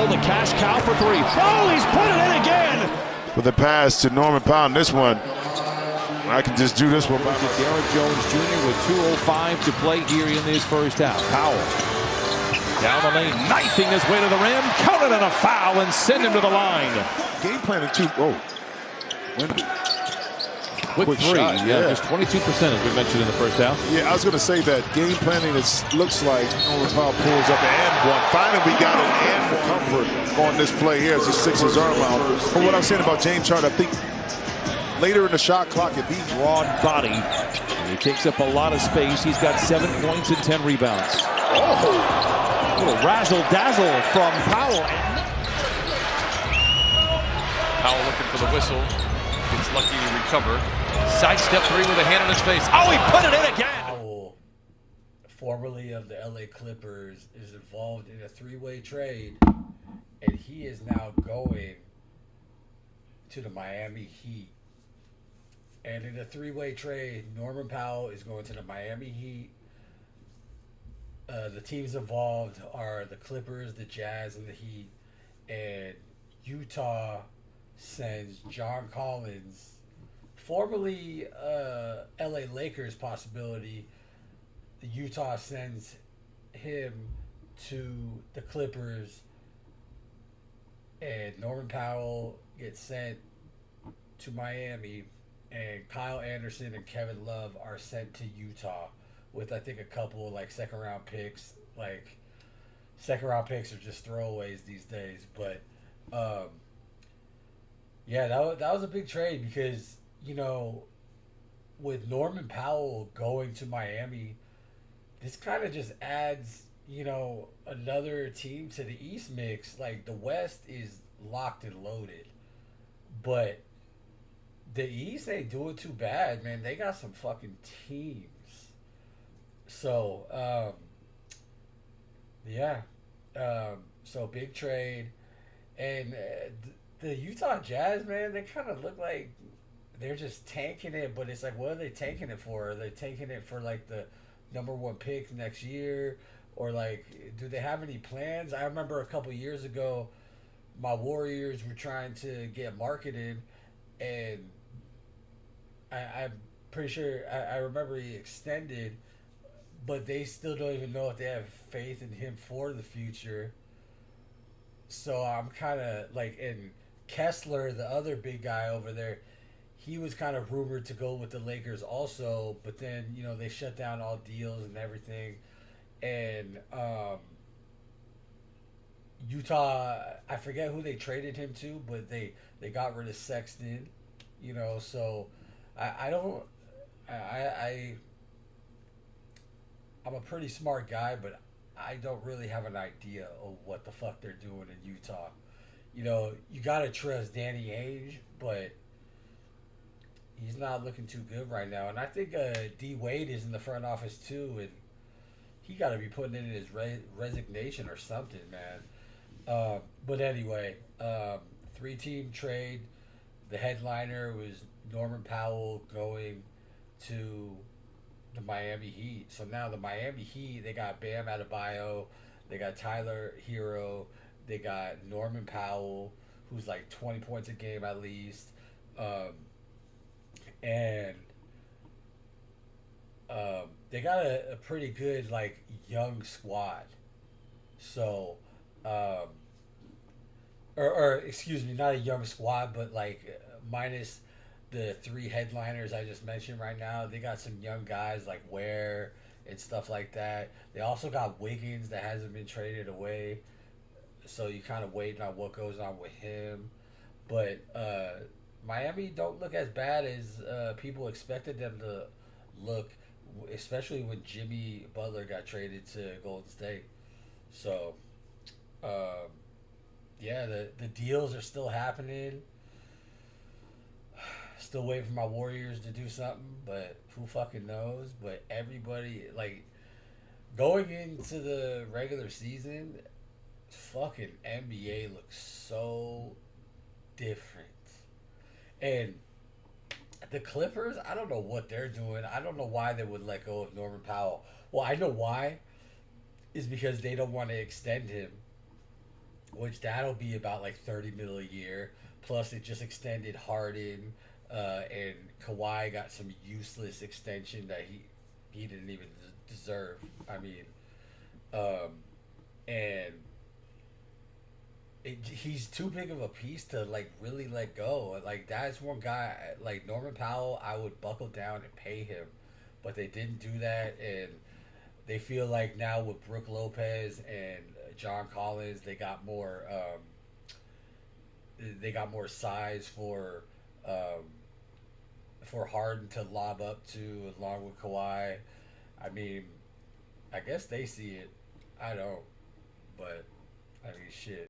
Powell, the cash cow for three. Oh, he's put it in again. With the pass to Norman Powell. This one, I can just do this one. Derrick Jones Jr. with 2:05 to play here in this first half. Powell down the lane, knifing his way to the rim, counted on a foul and send him to the line. Game planning too. Oh, Wemby. With three, shot, yeah, just 22% as we mentioned in the first half. Yeah, I was going to say that game planning looks like Norman Powell pulls up and one. Finally, we got an and for comfort on this play here as he sticks his arm out. But what I'm saying about James Harden, I think later in the shot clock, if he broad body, he takes up a lot of space. He's got 7 points and 10 rebounds. Oh, a little razzle dazzle from Powell. Powell looking for the whistle. Gets lucky to recover. Sidestep three with a hand on his face. Oh, he put it in again! Powell, formerly of the LA Clippers, is involved in a 3-way trade, and he is now going to the Miami Heat. And in a 3-way trade, Norman Powell is going to the Miami Heat. The teams involved are the Clippers, the Jazz, and the Heat. And Utah sends John Collins, formerly LA Lakers possibility. Utah sends him to the Clippers, and Norman Powell gets sent to Miami, and Kyle Anderson and Kevin Love are sent to Utah with, I think, a couple like second round picks. Like, second round picks are just throwaways these days, but yeah, that was a big trade because, you know, with Norman Powell going to Miami, this kind of just adds, you know, another team to the East mix. Like, the West is locked and loaded, but the East ain't doing too bad, man. They got some fucking teams. So, yeah. So, big trade. And the Utah Jazz, man, they kind of look like they're just tanking it, but it's like, what are they tanking it for? Are they tanking it for, like, the #1 pick next year? Or, like, do they have any plans? I remember a couple years ago, my Warriors were trying to get marketed, and I'm pretty sure, I remember he extended, but they still don't even know if they have faith in him for the future. So I'm kind of like, and Kessler, the other big guy over there, he was kind of rumored to go with the Lakers also, but then, you know, they shut down all deals and everything. And Utah, I forget who they traded him to, but they got rid of Sexton, you know, so I'm a pretty smart guy, but I don't really have an idea of what the fuck they're doing in Utah. You know, you got to trust Danny Ainge, but he's not looking too good right now. And I think D. Wade is in the front office too, and he got to be putting in his resignation or something, man. But anyway, 3-team trade. The headliner was Norman Powell going to the Miami Heat. So now the Miami Heat, they got Bam Adebayo, they got Tyler Hero, they got Norman Powell, who's like 20 points a game at least, and they got a pretty good like young squad. So, or excuse me, not a young squad, but like minus the 3 headliners I just mentioned right now. They got some young guys like Ware and stuff like that. They also got Wiggins that hasn't been traded away, so you kind of waiting on what goes on with him. But Miami don't look as bad as people expected them to look, especially when Jimmy Butler got traded to Golden State. So yeah, the deals are still happening. Still waiting for my Warriors to do something, but who fucking knows? But everybody, like, going into the regular season, fucking NBA looks so different. And the Clippers, I don't know what they're doing. I don't know why they would let go of Norman Powell. Well, I know why. Is because they don't want to extend him. which that'll be about like 30 mil a year. Plus, it just extended Harden, and Kawhi got some useless extension that he didn't even deserve. I mean, and he's too big of a piece to like really let go. Like that's one guy like Norman Powell, I would buckle down and pay him, but they didn't do that, and they feel like now with Brook Lopez and John Collins, they got more. They got more size for Harden to lob up to, along with Kawhi. I mean, I guess they see it. I don't, but I mean, shit.